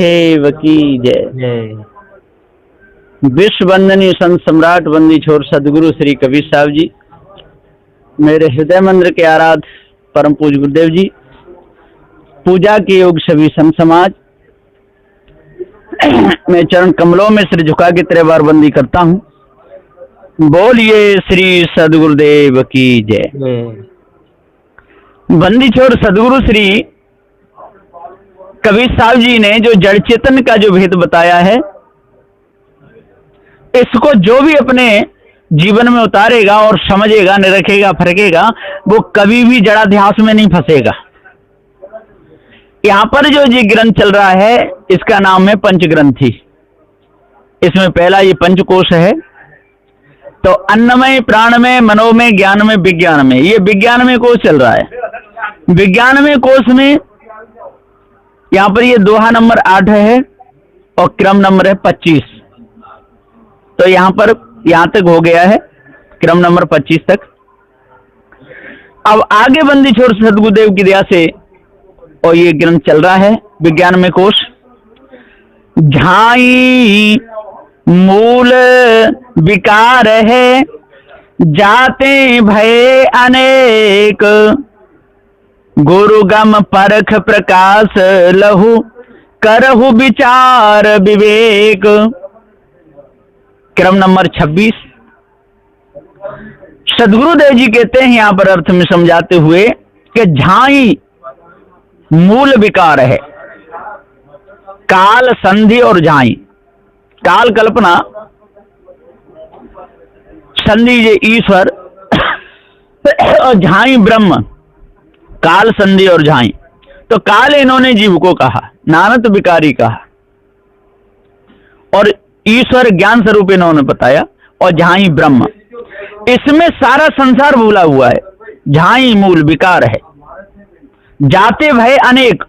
गुरुदेव की जय। विश्व वंदनीय संत सम्राट वंदी छोर सदगुरु श्री कबीर साहब जी, मेरे हृदय मंदिर के आराध परम पूज्य गुरुदेव जी, पूजा के योग सभी संत समाज, मैं चरण कमलों में सिर झुका के तेरे बार बंदी करता हूँ। बोलिए श्री सदगुरुदेव की जय। बंदी छोर सदगुरु श्री कबीर साहब जी ने जो जड़ चेतन का जो भेद बताया है, इसको जो भी अपने जीवन में उतारेगा और समझेगा, निरखेगा, फरकेगा, वो कभी भी जड़ाध्यास में नहीं फंसेगा। यहाँ पर जो जी ग्रंथ चल रहा है, इसका नाम है पंचग्रंथी। इसमें पहला ये पंचकोश है। तो अन्नमय, प्राणमय, मनोमय, ज्ञानमय, विज्ञानमय, ये विज्ञानमय कोश चल रहा है। विज्ञानमय कोश में यहाँ पर ये दोहा नंबर 8 है और क्रम नंबर है 25। तो यहाँ पर यहाँ तक हो गया है, क्रम नंबर 25 तक। अब आगे बंदी छोर सदगुरुदेव की दया से और ये ग्रंथ चल रहा है विज्ञान में कोश। झाई मूल विकार है, जाते भय अनेक, गुरुगम परख प्रकाश लहु, करहु विचार विवेक। क्रम नंबर 26। सदगुरुदेव जी कहते हैं यहाँ पर अर्थ में समझाते हुए कि झाई मूल विकार है। काल, संधि और झाई। काल कल्पना, संधि ये ईश्वर और झाई ब्रह्म। काल, संधि और झाई। तो काल इन्होंने जीव को कहा, नानत विकारी कहा, और ईश्वर ज्ञान स्वरूप इन्होंने बताया, और झाई ब्रह्म। इसमें सारा संसार भूला हुआ है। झाई मूल विकार है, जाते भय अनेक।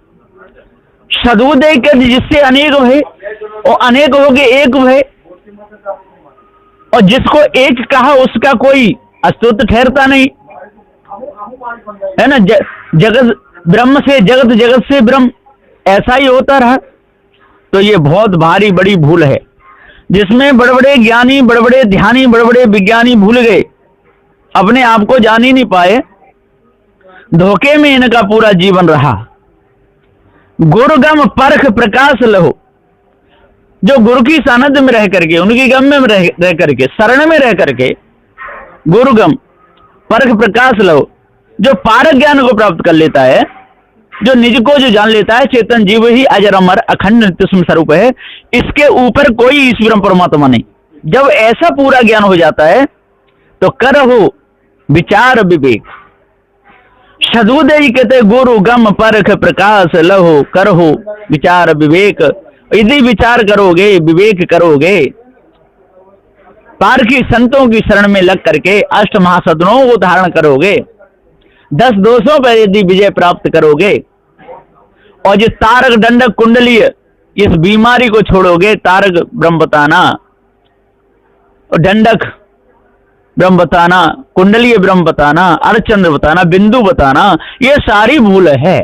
सदगुरुदेव के जिससे अनेक भय, और अनेक हो गए एक भय, और जिसको एक कहा उसका कोई अस्तित्व ठहरता नहीं है ना। जगत ब्रह्म से जगत, जगत से ब्रह्म, ऐसा ही होता रहा। तो ये बहुत भारी बड़ी भूल है, जिसमें बड़े बड़े ज्ञानी, बड़े बड़े ध्यानी, बड़े बड़े विज्ञानी भूल गए, अपने आप को जान ही नहीं पाए। धोखे में इनका पूरा जीवन रहा। गुरुगम परख प्रकाश लहो, जो गुरु की सानिध्य में रह करके, उनकी गम में रह करके, शरण में रह करके, गुरुगम परख प्रकाश लहो, जो पारक ज्ञान को प्राप्त कर लेता है, जो निज को जो जान लेता है, चेतन जीव ही अजर अमर अखंड नित्य स्वरूप है, इसके ऊपर कोई ईश्वर परमात्मा नहीं। जब ऐसा पूरा ज्ञान हो जाता है तो करहु विचार विवेक। सदगुरुदेव कहते गुरु गम परख प्रकाश लहो, करहु विचार विवेक। यदि विचार करोगे, विवेक करोगे, पारखी संतों की शरण में लग करके अष्ट महासदनों को धारण करोगे, 10 दोषों पर यदि विजय प्राप्त करोगे, और जो तारक दंडक कुंडलीय इस बीमारी को छोड़ोगे, तारक ब्रह्म बताना, और दंडक ब्रह्म बताना, कुंडलीय ब्रह्म बताना, अर्धचंद्र बताना, बिंदु बताना, ये सारी भूल है।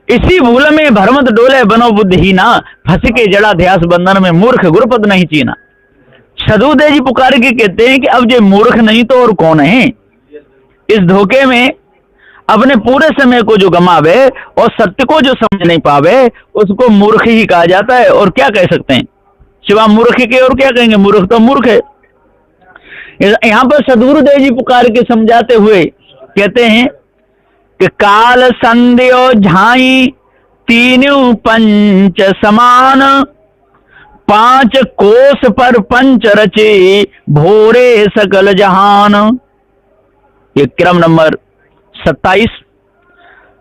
इसी भूल में भरमत डोले बनो बुद्धिहीना, फंस के जड़ाध्यास बंधन में मूर्ख गुरुपद नहीं चीना। सदगुरुदेव जी पुकार के कहते हैं कि अब ये मूर्ख नहीं तो और कौन है। इस धोखे में अपने पूरे समय को जो गमावे और सत्य को जो समझ नहीं पावे, उसको मूर्ख ही कहा जाता है। और क्या कह सकते हैं सिवा मूर्ख के, और क्या कहेंगे? मूर्ख तो मूर्ख है। यहाँ पर सदगुरुदेव जी पुकार के समझाते हुए कहते हैं कि काल, संधि और झाई, तीनों पंच समान, 5 कोस पर पंच रचे, भोरे सकल जहान। ये क्रम नंबर 27।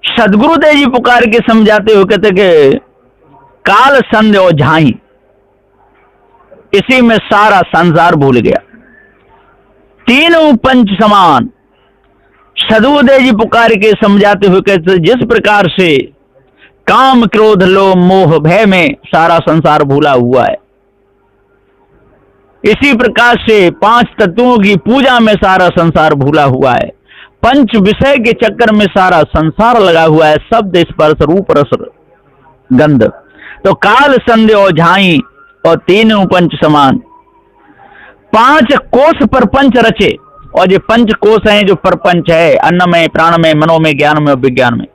सदगुरुदेव जी पुकार के समझाते हुए कहते कि काल, संधि और झाई, इसी में सारा संसार भूल गया। तीनों पंच समान। सदगुरुदेव जी पुकार के समझाते हुए कहते जिस प्रकार से काम, क्रोध, लोभ, मोह, भय में सारा संसार भूला हुआ है, इसी प्रकार से 5 तत्वों की पूजा में सारा संसार भूला हुआ है। पंच विषय के चक्कर में सारा संसार लगा हुआ है। शब्द, स्पर्श, रूप, रस, गंध, तो काल संध्य और झाई और तीन पंच समान, 5 कोष प्रपंच रचे। और जो 5 कोष हैं जो प्रपंच है, अन्न में, प्राण में, मनो में, ज्ञान में और विज्ञान में,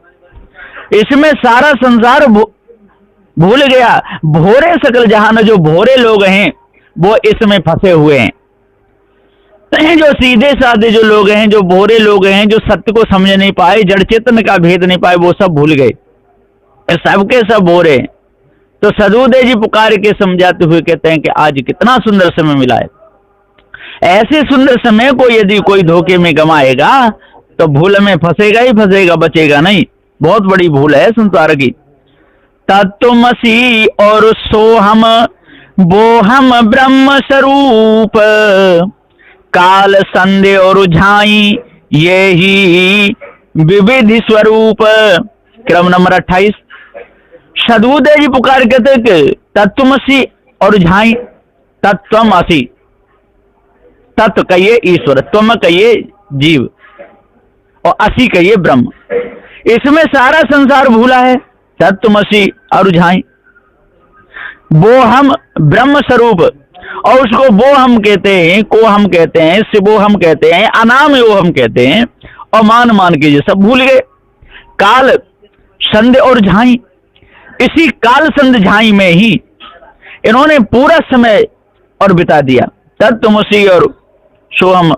इसमें सारा संसार भूल गया। भोरे सकल जहान, जो भोरे लोग हैं वो इसमें फंसे हुए हैं। जो सीधे साधे जो लोग हैं, जो भोरे लोग हैं, जो सत्य को समझ नहीं पाए, जड़ चेतन का भेद नहीं पाए, वो सब भूल गए, सबके सब भोरे। तो सदुदेव जी पुकार के समझाते हुए कहते हैं कि आज कितना सुंदर समय मिला है। ऐसे सुंदर समय को यदि कोई धोखे में गमाएगा तो भूल में फंसेगा ही फंसेगा, बचेगा नहीं। बहुत बड़ी भूल है संसार की। तत्वमसि और सोहम बोहम ब्रह्म स्वरूप, काल संध्य और झाई ये ही विविधि स्वरूप। क्रम नंबर 28। सदुदेव जी पुकार कहते कि तत्वमसि और झाई, तत्वमसि, तत्व कहिए ईश्वर, त्वम कहिए जीव और असी कहिए ब्रह्म। इसमें सारा संसार भूला है। तत्वमसि और झाई, वो हम ब्रह्म स्वरूप, और उसको वो हम कहते हैं, को हम कहते हैं, शिवो हम कहते हैं, अनाम वो हम कहते हैं, और मान के ये सब भूल गए। काल संध्य और झाई, इसी काल संध्य झाई में ही इन्होंने पूरा समय और बिता दिया। तत्वमसि और सोहम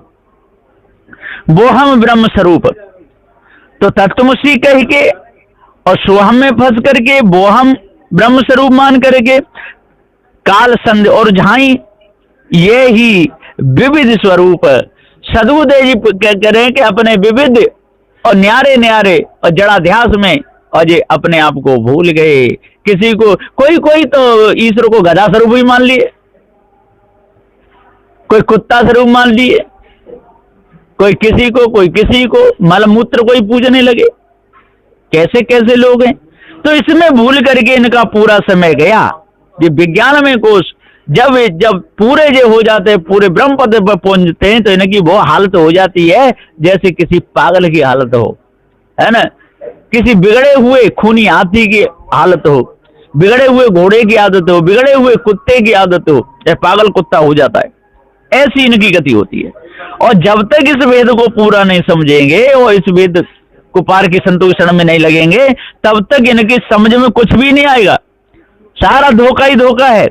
वो हम ब्रह्म स्वरूप, तो तत्वमसि कह के और सोहम में फंस करके वो हम ब्रह्म स्वरूप मान करके, काल संध्य और झाई ये ही विविध स्वरूप। सदुदेव जी कह रहे हैं कि अपने विविध और न्यारे न्यारे और जड़ाध्यास में और ये अपने आप को भूल गए। किसी को कोई तो ईश्वर को गधा स्वरूप ही मान लिए, कोई कुत्ता स्वरूप मान लिए, कोई किसी को मलमूत्र कोई पूजने लगे। कैसे कैसे लोग हैं। तो इसमें भूल करके इनका पूरा समय गया। ये विज्ञान में कोष जब पूरे जो हो जाते हैं, पूरे ब्रह्म पद पर पहुंचते हैं, तो इनकी वो हालत हो जाती है जैसे किसी पागल की हालत हो, है ना, किसी बिगड़े हुए खूनी हाथी की हालत हो, बिगड़े हुए घोड़े की आदत हो, बिगड़े हुए कुत्ते की आदत हो, या पागल कुत्ता हो जाता है। ऐसी इनकी गति होती है। और जब तक इस वेद को पूरा नहीं समझेंगे और इस वेद को पार की संतोषण में नहीं लगेंगे, तब तक इनकी समझ में कुछ भी नहीं आएगा। सारा धोखा ही धोखा है।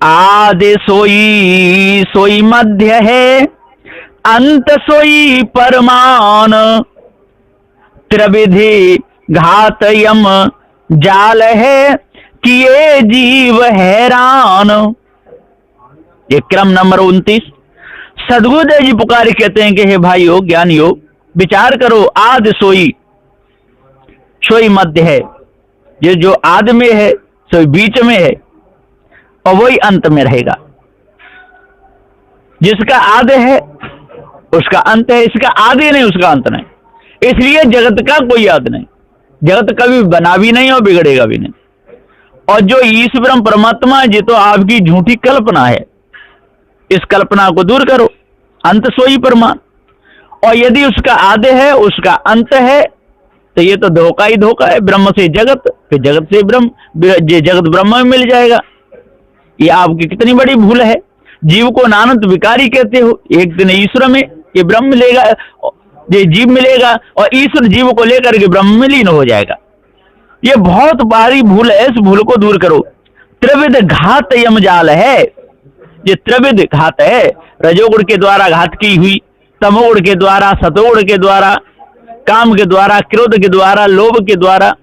आदि सोई सोई मध्य है, अंत सोई परमान, त्रिविधि घात यम जाल है, किए जीव हैरान। ये क्रम नंबर 29। सदगुरुदेव जी पुकार कहते हैं कि हे भाइयों, ज्ञानियों, विचार करो। आदि सोई, सोई मध्य है, ये जो आदि में है सोई बीच में है और वही अंत में रहेगा। जिसका आदि है उसका अंत है, इसका आदि नहीं उसका अंत नहीं। इसलिए जगत का कोई आदि नहीं, जगत कभी बना भी नहीं और बिगड़ेगा भी नहीं। और जो ईश्वर परमात्मा है, ये तो आपकी झूठी कल्पना है। इस कल्पना को दूर करो। अंत सोई परमान, और यदि उसका आदि है उसका अंत है, तो ये तो धोखा ही धोखा है। ब्रह्म से जगत, फिर जगत से ब्रह्म, ये जगत ब्रह्म में मिल जाएगा। ये आपकी कितनी बड़ी भूल है। जीव को नानंत विकारी कहते हो, एक दिन ईश्वर में ये ब्रह्म मिलेगा, ये जीव मिलेगा, और ईश्वर जीव को लेकर के ब्रह्म में लीन हो जाएगा। ये बहुत भारी भूल है, इस भूल को दूर करो। त्रिविध घात यम जाल है, ये त्रिविध घात है। रजोगुण के द्वारा घात की हुई, तमोगुण के द्वारा, सतोगुण के द्वारा, काम के द्वारा, क्रोध के द्वारा, लोभ के द्वारा,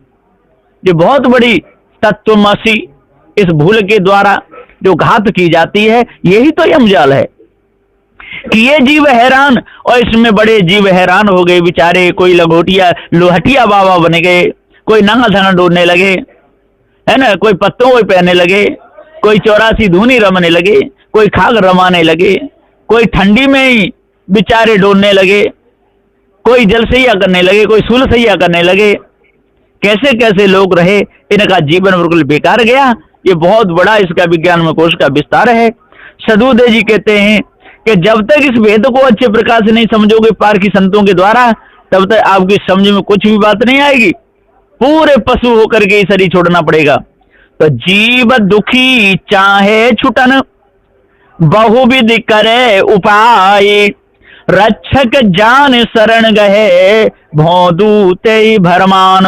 ये बहुत बड़ी तत्वमसि इस भूल के द्वारा जो घात की जाती है, यही तो यमजाल है कि ये जीव हैरान। और इसमें बड़े जीव हैरान हो गए बेचारे। कोई लंगोटिया लोहटिया बाबा बन गए, कोई नंगा धना डोड़ने लगे, है ना, कोई पत्तों को पहनने लगे, कोई 84 धूनी रमने लगे, कोई खाग रमाने लगे, कोई ठंडी में ही बेचारे डोलने लगे, कोई जलसैया करने लगे, कोई सुलसैया करने लगे। कैसे कैसे लोग रहे, इनका जीवन बिल्कुल बेकार गया। ये बहुत बड़ा इसका विज्ञान में कोश का विस्तार है। सदुदेव जी कहते हैं कि जब तक इस वेद को अच्छे प्रकार से नहीं समझोगे पार की संतों के द्वारा, तब तक आपकी समझ में कुछ भी बात नहीं आएगी। पूरे पशु होकर के शरीर छोड़ना पड़ेगा। तो जीव दुखी चाहे छुटन, बहुविध करे उपाय, रक्षक जान शरण गए, भौदूते भरमान।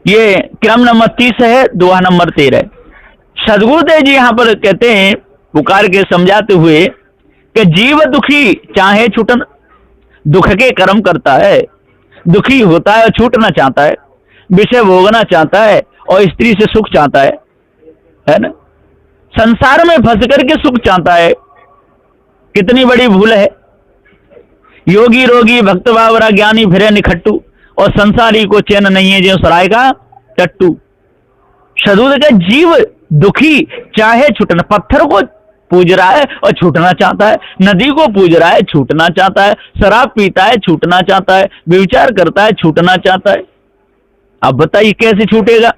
ये क्रम नंबर 30 है, दोहा नंबर 13। सदगुरुदेव जी यहां पर कहते हैं, पुकार के समझाते हुए कि जीव दुखी चाहे छूटन, दुख के कर्म करता है, दुखी होता है और छूटना चाहता है, विषय भोगना चाहता है और स्त्री से सुख चाहता है ना, संसार में फंस करके सुख चाहता है। कितनी बड़ी भूल है। योगी रोगी भक्त बावरा ज्ञानी फिरे निखट्टू, और संसारी को चैन नहीं है जो सराय का टट्टू। सदूद का जीव दुखी चाहे छूटना, पत्थर को पूज रहा है और छूटना चाहता है, नदी को पूज रहा है छूटना चाहता है, शराब पीता है छूटना चाहता है, व्यभिचार करता है छूटना चाहता है। अब बताइए कैसे छूटेगा?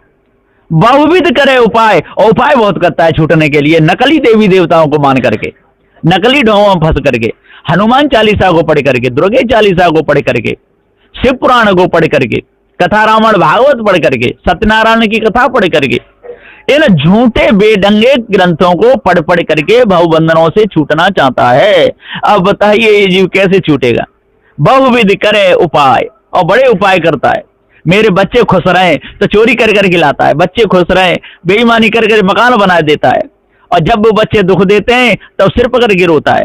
बहुविध करे उपाय, और उपाय बहुत करता है छूटने के लिए, नकली देवी देवताओं को मान करके, नकली ढोंगों में फंस करके, हनुमान चालीसा को पढ़ करके, दुर्गे चालीसा को पढ़ करके, शिव पुराण को पढ़ करके, कथा रामायण भागवत पढ़ करके, सत्यनारायण की कथा पढ़ करके, इन झूठे बेढंगे ग्रंथों को पढ़ पढ़ करके भवबंधनों से छूटना चाहता है। अब बताइए ये जीव कैसे छूटेगा? बहुविध करे उपाय, और बड़े उपाय करता है। मेरे बच्चे खुश रहे तो चोरी कर करके लाता है, बच्चे खुश रहे बेईमानी कर कर मकान बना देता है, और जब वो बच्चे दुख देते हैं तब सिर पकड़ के रोता है।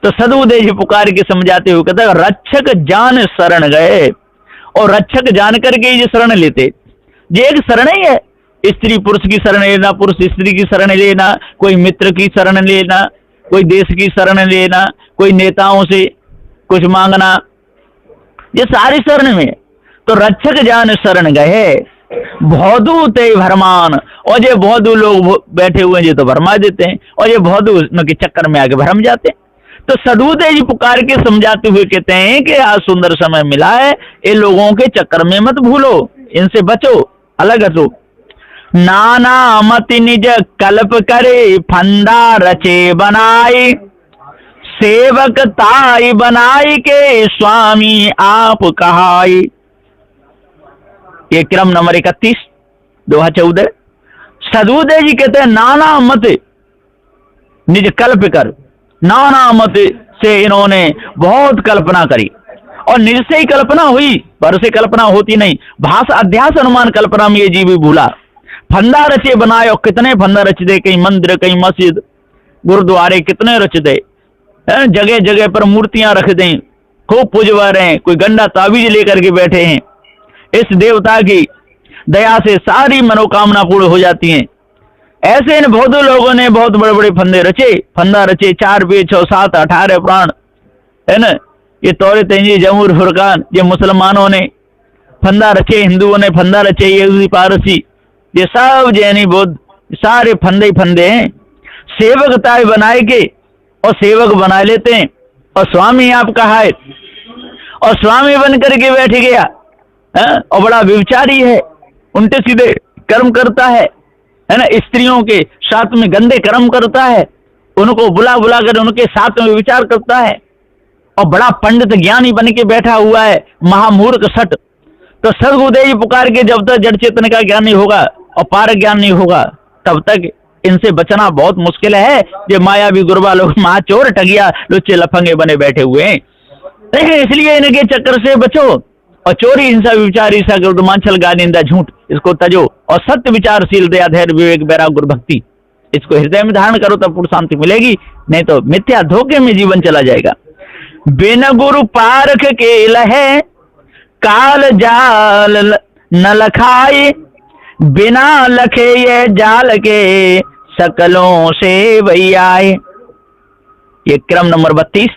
तो सदगुरुदेव जी पुकार के समझाते हुए कहते हैं, रक्षक जान शरण गए, और रक्षक जान करके ये शरण लेते। ये एक शरण ही है, स्त्री पुरुष की शरण लेना, पुरुष स्त्री की शरण लेना, कोई मित्र की शरण लेना, कोई देश की शरण लेना, कोई नेताओं से कुछ मांगना, ये सारी शरण में। तो रक्षक जान शरण गए, भौदू ते भरमान, और ये भौदू लोग बैठे हुए हैं ये तो भरमा देते हैं, और ये भौदू के चक्कर में आके भरम जाते हैं। तो सदगुरुदेव जी पुकार के समझाते हुए कहते हैं कि आज सुंदर समय मिला है, इन लोगों के चक्कर में मत भूलो, इनसे बचो, अलग हटो। नाना मति निज कल्प करे, फंदा रचे बनाई, सेवक ताई बनाई के, स्वामी आप कहाई। ये क्रम नंबर 31, दोहा 14। सदगुरुदेव जी कहते हैं, नाना मत निज कल्प कर, नाना मत से इन्होंने बहुत कल्पना करी, और निज से ही कल्पना हुई, पर से कल्पना होती नहीं। भाषा अध्यास अनुमान कल्पना में ये जीव भूला। फंदा रचे बनाए, और कितने फंदा रच दे, कहीं मंदिर कहीं मस्जिद गुरुद्वारे कितने रच दे, जगह जगह पर मूर्तियां रख दें, खूब पूजवा रहे हैं, कोई गंदा ताबीज लेकर के बैठे हैं। इस देवता की दया से सारी मनोकामना पूर्ण हो जाती हैं। ऐसे इन बौद्ध लोगों ने बहुत बड़े बड़े फंदा रचे, 4 वेद 6 7 18 पुराण, है ना, ये तौरेत इंजील जबूर फुरकान, ये मुसलमानों ने फंदा रचे, हिंदुओं ने फंदा रचे, यहूदी पारसी, ये सब जैनी बौद्ध सारे फंदे ही फंदे हैं। सेवक ताय बनाए के, और सेवक बना लेते हैं, और स्वामी आप कहा है, और स्वामी बन करके बैठ गया, और बड़ा व्यभिचारी है, उल्टे सीधे कर्म करता है ना, स्त्रियों के साथ में गंदे कर्म करता है, उनको बुला बुला कर उनके साथ में विचार करता है, और बड़ा पंडित ज्ञानी बन के बैठा हुआ है, महामूर्ख सट। तो सदगुरुदेव जी पुकार के जब तक जड़ चेतन का ज्ञान नहीं होगा और पार ज्ञान नहीं होगा, तब तक इनसे बचना बहुत मुश्किल है। ये मायावी गुरबा लोग, महाचोर ठगिया लुच्चे लफंगे बने बैठे हुए हैं, इसलिए इनके चक्कर से बचो। और चोरी हिंसा विचार ईसा मांछल गा निंदा झूठ, इसको तजो, और सत्य विचारशील दया धैर्य विवेक वैराग गुरु भक्ति, इसको हृदय में धारण करो तब पूर्ण शांति मिलेगी, नहीं तो मिथ्या धोखे में जीवन चला जाएगा। बिन गुरु पारख के लहे, काल जाल न लखाए, बिना लखे ये जाल के, सकलों से वही आए। ये क्रम नंबर 32।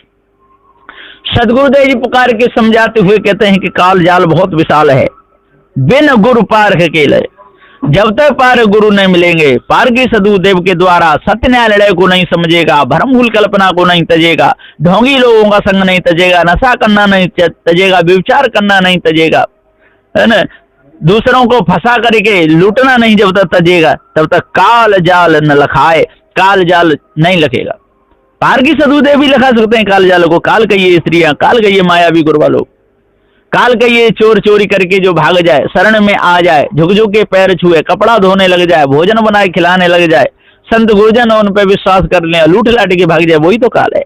सदगुरुदेव जी पुकार के समझाते हुए कहते हैं कि काल जाल बहुत विशाल है, बिन गुरु पारख के लय, जब तक पार गुरु नहीं मिलेंगे, पारगी सदगुरुदेव के द्वारा सत्य न्याय लड़ाई को नहीं समझेगा, भ्रमभूल कल्पना को नहीं तजेगा, ढोंगी लोगों का संग नहीं तजेगा, नशा करना नहीं तजेगा, व्यभिचार करना नहीं तजेगा, है ना, दूसरों को फंसा करके लूटना नहीं जब तक तजेगा, तब तक काल जाल न लखाए, काल जाल नहीं लखेगा। पारगी सदगुरुदेव भी लखा सकते हैं काल जाल को, काल कहिए स्त्रियां, काल कहिए मायावी गुरबा लोग, काल का ये चोर चोरी करके जो भाग जाए, शरण में आ जाए, झुक झुक के पैर छुए, कपड़ा धोने लग जाए, भोजन बनाए खिलाने लग जाए, संत गुरुजन उन पर विश्वास कर ले, लूट लाट के भाग जाए, वही तो काल है।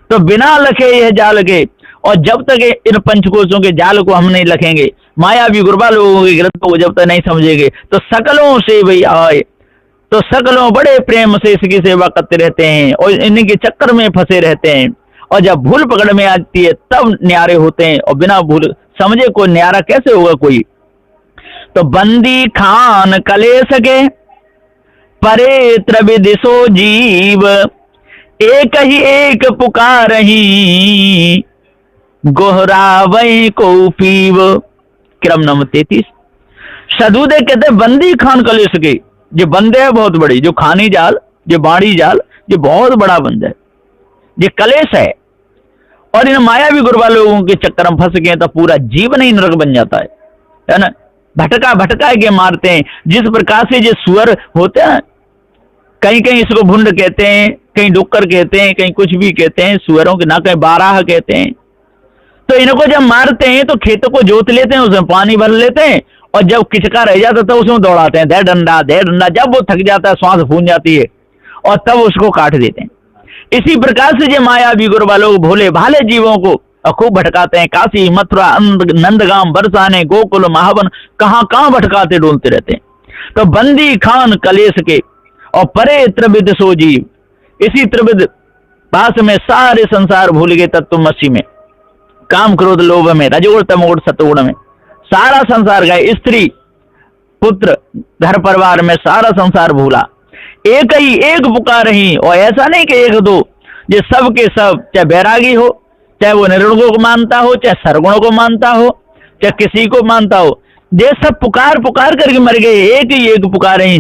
तो बिना लखे यह जाल के, और जब तक इन पंचकोशों के जाल को हम नहीं लखेंगे, मायावी गुरबा लोगों के ग्रंथों को जब तक नहीं समझेंगे, तो सकलों से भाई आए, तो सकलों बड़े प्रेम से इसकी सेवा करते रहते हैं और इनके चक्कर में फंसे रहते हैं। और जब भूल पकड़ में आती है तब न्यारे होते हैं, और बिना भूल समझे कोई न्यारा कैसे होगा कोई। तो बंदी खान कलेश के परे त्रविदिशो जीव, एक ही एक पुकारही गोहरावै को पीव। क्रम नंबर 33। सदुदे कहते बंदी खान कलेश के, जो बंदे है बहुत बड़ी, जो खानी जाल, जो बाड़ी जाल, जो बहुत बड़ा बंद है, ये कलेश है। और इन मायावी गुरबा लोगों के चक्कर में फंस गए तो पूरा जीवन ही नरक बन जाता है ना। भटका भटका के मारते हैं। जिस प्रकार से जो सुअर होते हैं, कहीं कहीं इसको भुंड कहते हैं, कहीं डुक्कर कहते हैं, कहीं कुछ भी कहते हैं, सुअरों के ना कहीं बाराह कहते हैं। तो इनको जब मारते हैं तो खेतों को जोत लेते हैं, उसमें पानी भर लेते हैं, और जब किचका रह जाता तो उसमें दौड़ाते हैं, दे डंडा दे डंडा। जब वो थक जाता है, श्वास फूल जाती है, और तब उसको काट देते हैं। इसी प्रकार से जो मायावी गुरबा लोग भोले भाले जीवों को खूब भटकाते हैं। काशी मथुरा नंदगाम बरसाने गोकुल महावन कहां कहां भटकाते डोलते रहते हैं। तो बंदी खान कलेश के और परे त्रिविध सो जीव, इसी त्रिविध पास में सारे संसार भूल गए तत्वमसी में, काम क्रोध लोभ में, रजोगुण तमोगुण सतोगुण में सारा संसार गए। स्त्री पुत्र घर परिवार में सारा संसार भूला, एक ही एक पुकार ही। और ऐसा नहीं कि एक दो, ये सब के सब, चाहे बैरागी हो, चाहे वो निर्गुण को मानता हो, चाहे सरगुण को मानता हो, चाहे किसी को मानता हो, ये सब पुकार पुकार करके मर गए। एक ही एक पुकार ही,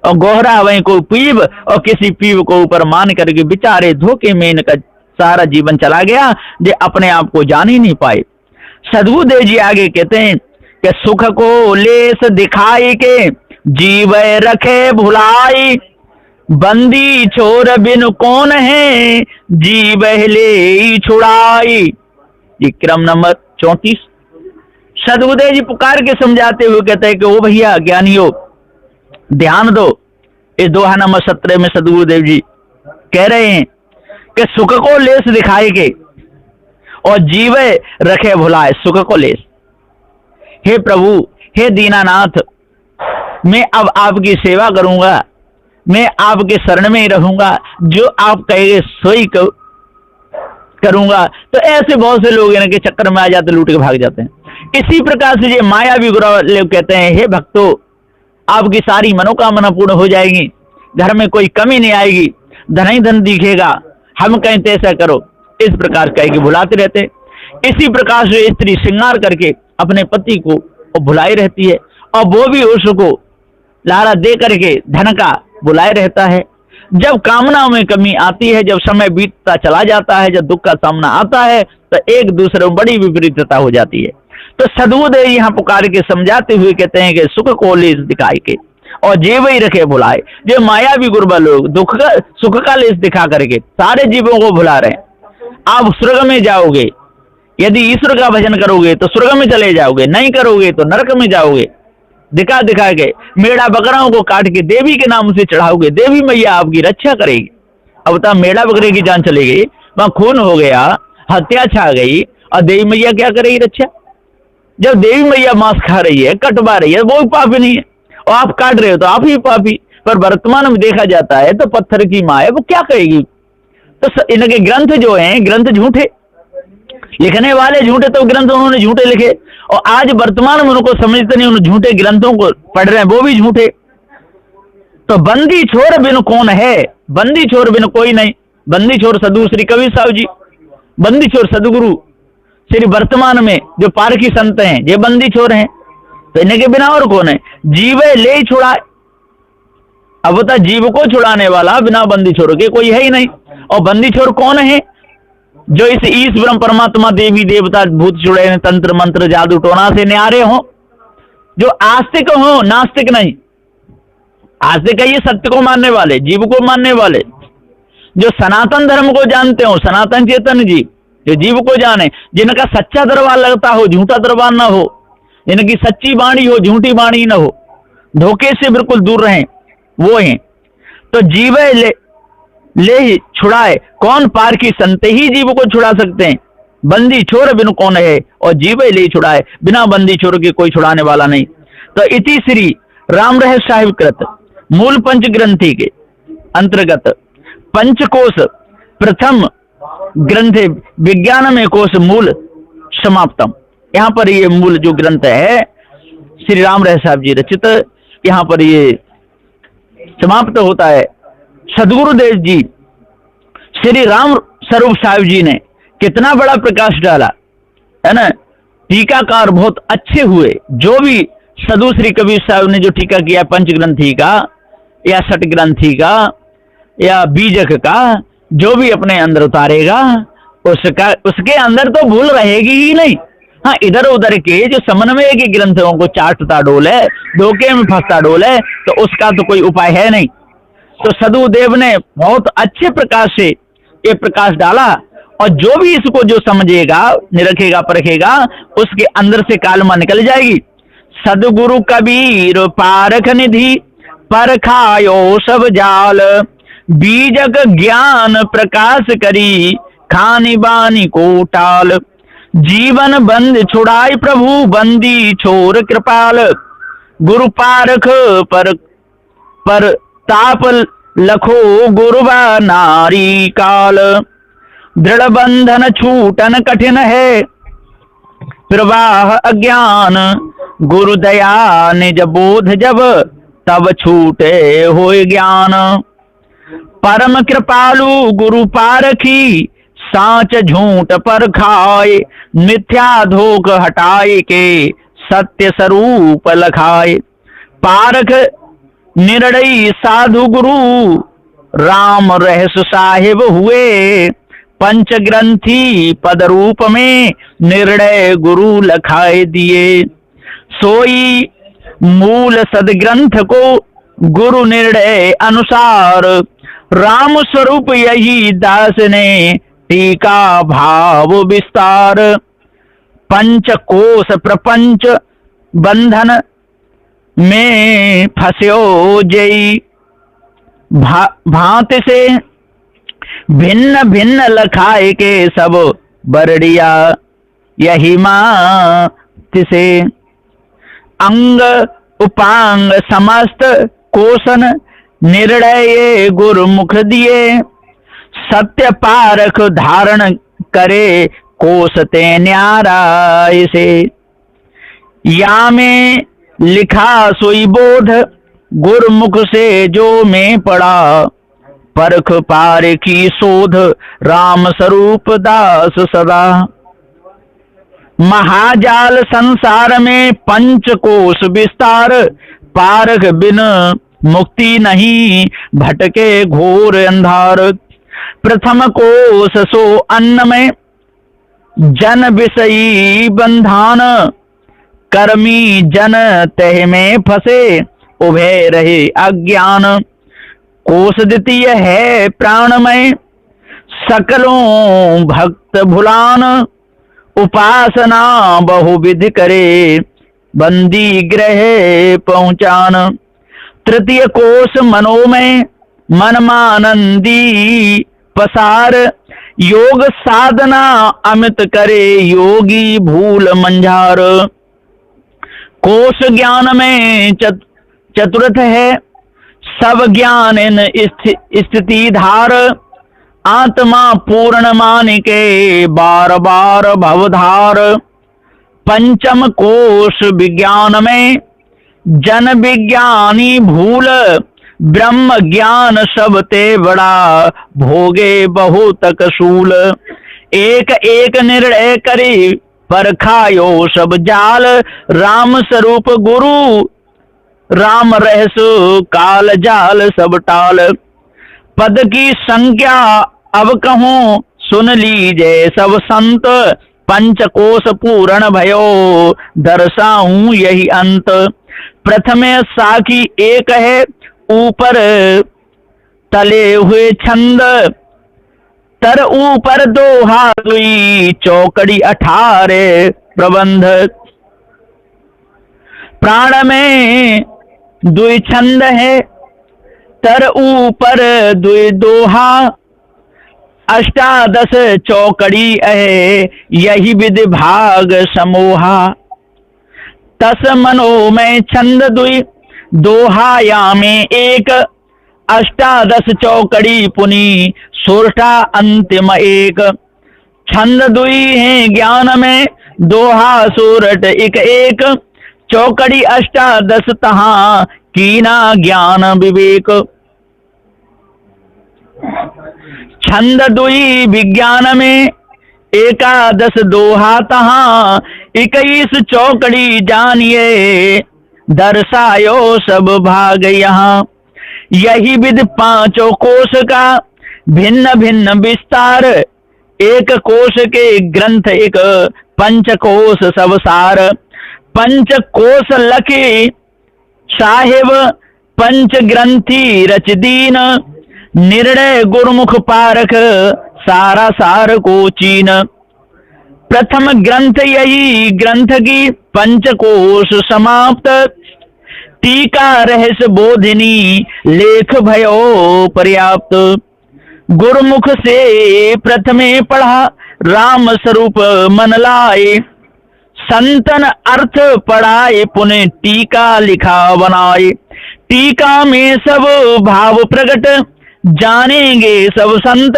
और गोहरा वहीं को पीव, और किसी पीव को ऊपर मान करके बेचारे धोखे में इनका सारा जीवन चला गया, जो अपने आप को जान ही नहीं पाए। सदगुरुदेव जी आगे कहते हैं कि सुख को लेस दिखाई के जीव रखे भुलाई, बंदी छोर बिन कौन है जीव ले छुड़ाई। ये क्रम नंबर 34। सदगुरुदेव जी पुकार के समझाते हुए कहते हैं कि ओ भैया ज्ञानियों ध्यान दो। इस दोहा नंबर 17 में सदगुरुदेव जी कह रहे हैं कि सुख को लेस दिखाए के और जीव रखे भुलाए। सुख को लेस, हे प्रभु, हे दीनानाथ, मैं अब आपकी सेवा करूंगा, मैं आपके शरण में ही रहूंगा, जो आप कहेंगे सोई करूंगा। तो ऐसे बहुत से लोग इनके चक्कर में आ जाते, लूट के भाग जाते हैं। इसी प्रकार से ये मायावी गुरु लोग कहते हैं, हे भक्तों, आपकी सारी मनोकामना पूर्ण हो जाएगी, घर में कोई कमी नहीं आएगी, धन ही धन दिखेगा, हम कहें तो ऐसा करो। इस प्रकार कह के भुलाते रहते। इसी प्रकार से स्त्री श्रृंगार करके अपने पति को भुलाई रहती है, और वो भी उसको लारा दे करके धन का बुलाए रहता है। जब कामनाओं में कमी आती है, जब समय बीतता चला जाता है, जब दुख का सामना आता है, तो एक दूसरे में बड़ी विपरीतता हो जाती है। तो सदगुरुदेव यहाँ पुकार के समझाते हुए कहते हैं कि सुख को लेस दिखाई के और जीव ही रखे भुलाए। जो मायावी गुरबा लोग दुख का सुख का लेस दिखा करके सारे जीवों को भुला रहे हैं। आप स्वर्ग में जाओगे, यदि ईश्वर का भजन करोगे तो स्वर्ग में चले जाओगे, नहीं करोगे तो नरक में जाओगे। दिखा दिखा के मेढ़ा बकराओं को काट के देवी के नाम से चढ़ाओगे, देवी मैया आपकी रक्षा करेगी। अब तो मेढ़ा बकरे की जान चली गई, वहां खून हो गया, हत्या छा गई, और देवी मैया क्या करेगी रक्षा? जब देवी मैया मांस खा रही है, कटवा रही है, वो भी पापी नहीं है, और आप काट रहे हो तो आप ही पापी। पर वर्तमान में देखा जाता है तो पत्थर की माँ है, वो क्या कहेगी? तो इनके ग्रंथ जो हैं, ग्रंथ झूठे, लिखने वाले झूठे, तो ग्रंथ उन्होंने झूठे लिखे, और आज वर्तमान में उनको समझते नहीं, उन झूठे ग्रंथों को पढ़ रहे हैं, वो भी झूठे। तो बंदी छोर बिन कौन है? बंदी छोर बिन कोई नहीं। बंदी छोर सदगुरु श्री कबीर साहब जी, बंदी छोर सदगुरु श्री वर्तमान में जो पारखी संत हैं, ये बंदी छोर हैं। तो इनके बिना और कौन है? जीव ले छुड़ाए। अब बता, जीव को छुड़ाने वाला बिना बंदी छोर के कोई है ही नहीं। और बंदी छोर कौन है? जो इस ईश्वर परमात्मा देवी देवता भूत चुड़ैल तंत्र मंत्र जादू टोना से न्यारे हो, जो आस्तिक हो, नास्तिक नहीं। आस्तिक है ये सत्य को मानने वाले, जीव को मानने वाले, जो सनातन धर्म को जानते हो, सनातन चेतन जी, जो जीव को जाने, जिनका सच्चा दरबार लगता हो, झूठा दरबार ना हो, जिनकी सच्ची वाणी हो, झूठी वाणी ना हो, धोखे से बिल्कुल दूर रहें, वो हैं। तो जीव ले छुड़ाए कौन पार की संत, ही जीव को छुड़ा सकते हैं। बंदी छोर बिन कौन है, और जीव ले छुड़ाए, बिना बंदी छोर के कोई छुड़ाने वाला नहीं। तो इति श्री राम रहस्य साहिब कृत मूल पंच ग्रंथि के अंतर्गत पंचकोश प्रथम ग्रंथ विज्ञान में कोश मूल समाप्तम। यहाँ पर ये मूल जो ग्रंथ है श्री राम रहस्य साहिब जी रचित, यहाँ पर ये समाप्त होता है। सदगुरुदेव जी श्री राम स्वरूप साहिब जी ने कितना बड़ा प्रकाश डाला है ना। टीकाकार बहुत अच्छे हुए, जो भी सदु श्री कबीर साहब ने जो टीका किया पंचग्रंथी का या षट ग्रंथी का या बीजक का, जो भी अपने अंदर उतारेगा उसका, उसके अंदर तो भूल रहेगी ही नहीं। हाँ, इधर उधर के जो समन्वय के ग्रंथों को चाटता डोल है, धोखे में फंसता डोल है, तो उसका तो कोई उपाय है नहीं। तो सदुदेव ने बहुत अच्छे प्रकाश से ये प्रकाश डाला, और जो भी इसको जो समझेगा, निरखेगा, परखेगा, उसके अंदर से कालमा निकल जाएगी। सदगुरु कबीर पारख निधि परखायो सब जाल, बीजक ज्ञान प्रकाश करी खानी बानी को टाल, जीवन बंद छुड़ाई प्रभु बंदी छोर कृपाल, गुरु पारख पर ताप लखो गुरुबा नारी काल, दृढ़ बंधन छूटन कठिन है प्रवाह अज्ञान, गुरु दया निज बोध जब तब छूटे होय ज्ञान, परम कृपालु गुरु पारखी सांच झूठ पर खाए, मिथ्या धोख हटाए के सत्य स्वरूप लखाए, पारख निर्णय साधु गुरु राम रहस्य साहिब हुए, पंच ग्रंथी पद रूप में निर्णय गुरु लखाए दिए, सोई मूल सदग्रंथ को गुरु निर्णय अनुसार, राम स्वरूप यही दास ने टीका भाव विस्तार, पंचकोश प्रपंच बंधन में फस्यो जई, भांति से भिन्न भिन्न लखाए के सब बरड़िया, यही मात से अंग उपांग समस्त कोशन निर्णय गुरुमुख दिए, सत्य पारख धारण करे कोसते न्यारा से, या में लिखा सोई बोध गुरुमुख से जो में पड़ा, परख पार की शोध राम स्वरूप दास सदा, महाजाल संसार में पंचकोश विस्तार, पारख बिन मुक्ति नहीं भटके घोर अंधार, प्रथम कोश सो अन्न में जन विषयी बंधान, कर्मी जन तह में फंसे उभय रहे अज्ञान, कोश द्वितीय है प्राणमय सकलों भक्त भुलान, उपासना बहुविध करे बंदी ग्रह पहुंचान, तृतीय कोश मनोमय मनमानंदी पसार, योग साधना अमित करे योगी भूल मंझार, कोश ज्ञान में चतुर्थ है सब ज्ञान इन स्थिति धार, आत्मा पूर्ण मान के बार बार भवधार, पंचम कोश विज्ञान में जन विज्ञानी भूल, ब्रह्म ज्ञान सब ते बड़ा भोगे बहुत कसूल, एक एक निर्णय करी परखायो सब जाल, राम स्वरूप गुरु राम रहस्य काल जाल सब टाल, पद की संख्या अब कहूँ सुन लीजे सब संत, पंचकोश पूर्ण भयो दर्शाऊं यही अंत, प्रथमे साखी एक है ऊपर तले हुए छंद, तर ऊपर दोहा दुई चौकड़ी 18 प्रबंध। प्राण में दुई छंद है, तर ऊपर दुई दोहा, अष्टादश चौकड़ी है, यही विधि भाग समूहा। तस मनोमय छंद दुई दोहाया में एक, अष्टादश चौकड़ी पुनी सोरठा अंतिम एक। छंद दुई है ज्ञान में, दोहा सोरठ एक एक, चौकड़ी अष्टादश तहाँ कीना ज्ञान विवेक। छंद दुई विज्ञान में, एकादश दोहा तहाँ 21 चौकड़ी जानिए, दर्शायो सब भाग यहाँ। यही विधि पांचों कोश का भिन्न भिन्न विस्तार, एक कोश के ग्रंथ एक, पंचकोश सब सार। पंचकोश लखे साहिब, पंच ग्रंथी रच दीन, निर्णय गुरुमुख पारख, सारा सार को चीन। प्रथम ग्रंथ यही ग्रंथ की, पंचकोश समाप्त, टीका रहस्य बोधिनी, लेख भयो पर्याप्त। गुरुमुख से प्रथमे पढ़ा, राम स्वरूप मन लाए, संतन अर्थ पढ़ाए, पुण्य टीका लिखा बनाए। टीका में सब भाव प्रकट, जानेंगे सब संत,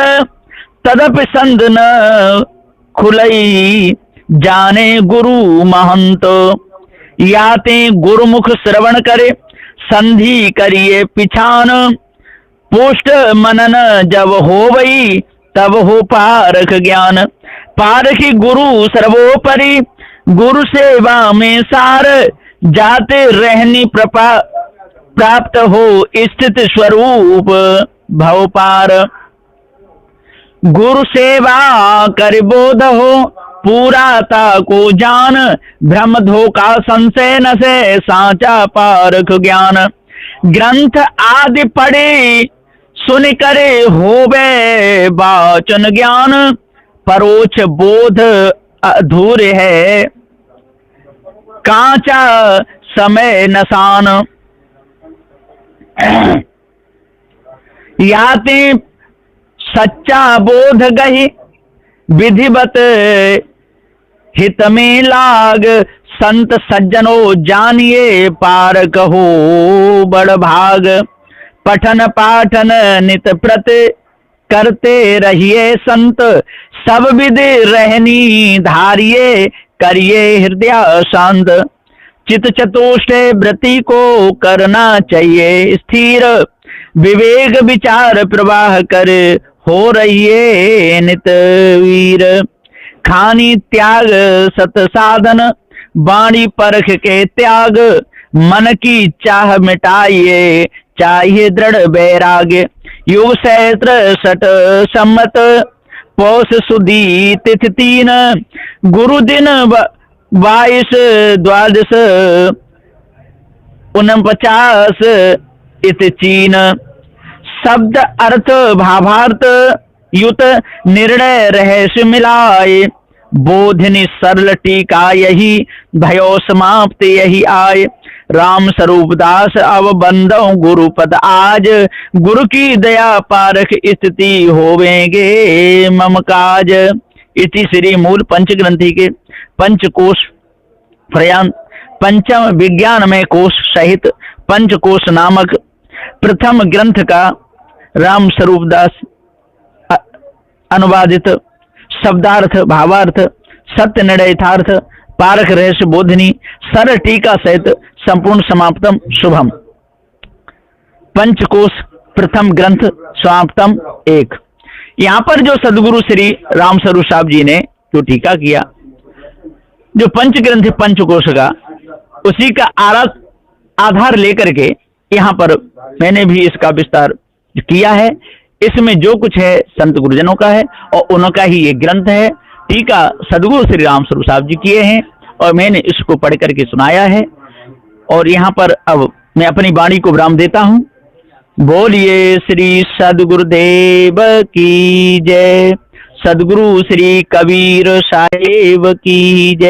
तदप संत न खुलई, जाने गुरु महंत। याते गुरुमुख श्रवण करे, संधि करिए पिछान, पुष्ट मनन जब होवई, तब हो पारख ज्ञान। पारखी गुरु सर्वोपरि, गुरु सेवा में सार, जाते रहनी प्राप्त हो स्थित स्वरूप भव पार। गुरु सेवा कर बोध हो, पूराता को जान, भ्रम धोखा संशय न से, साचा पारख ज्ञान। ग्रंथ आदि पढ़े सुन करे, होवे वाचन ज्ञान, परोक्ष बोध अधूरे है, कांचा समय नसान। याते सच्चा बोध गही, विधिवत हित में लाग, संत सज्जनों जानिए, पारक हो बड़ भाग। पठन पाठन नित प्रत करते रहिए संत, सब विधि रहनी धारिये, करिए हृदय शांत। चित चतुष्ट व्रति को करना चाहिए स्थिर, विवेक विचार प्रवाह कर, हो रहिए नित वीर। खानी त्याग सत साधन, वाणी परख के त्याग, मन की चाह मिटाइए, चाहिए दृढ़ वैराग्य। युग सहस्त्र सठ सम्मत, पौष सुदी तिथि 3, गुरु दिन 22 द्वादश 49 इत चीन। शब्द अर्थ भावार्थ युत, निर्णय रहस्य मिलाए, बोधिनी सरल टीका यही, भयो समाप्त यही आए। राम स्वरूप दास अब बंदो गुरुपद आज, गुरु की दया पारख स्थिति होवेंगे मम काज। इति श्री मूल पंचग्रंथि के पंचकोश प्रयान पंचम विज्ञानमय कोश सहित पंचकोश नामक प्रथम ग्रंथ का राम स्वरूप दास अनुवादित शब्दार्थ भावार्थ सत्य निर्णय यथार्थ पारख रहस्य बोधिनी सरल टीका सहित संपूर्ण समाप्तम शुभम। पंचकोश प्रथम ग्रंथ समाप्तम 1। यहाँ पर जो सदगुरु श्री राम स्वरूप साहब जी ने जो टीका किया, जो पंचग्रंथ पंचकोश का, उसी का आधार लेकर के यहाँ पर मैंने भी इसका विस्तार किया है। इसमें जो कुछ है संत गुरुजनों का है और उनका ही ये ग्रंथ है। टीका सदगुरु श्री राम स्वरूप साहब जी किए हैं और मैंने इसको पढ़ करके सुनाया है। और यहाँ पर अब मैं अपनी वाणी को विराम देता हूँ। बोलिए श्री सदगुरुदेव की जय। सदगुरु श्री कबीर साहेब की जय।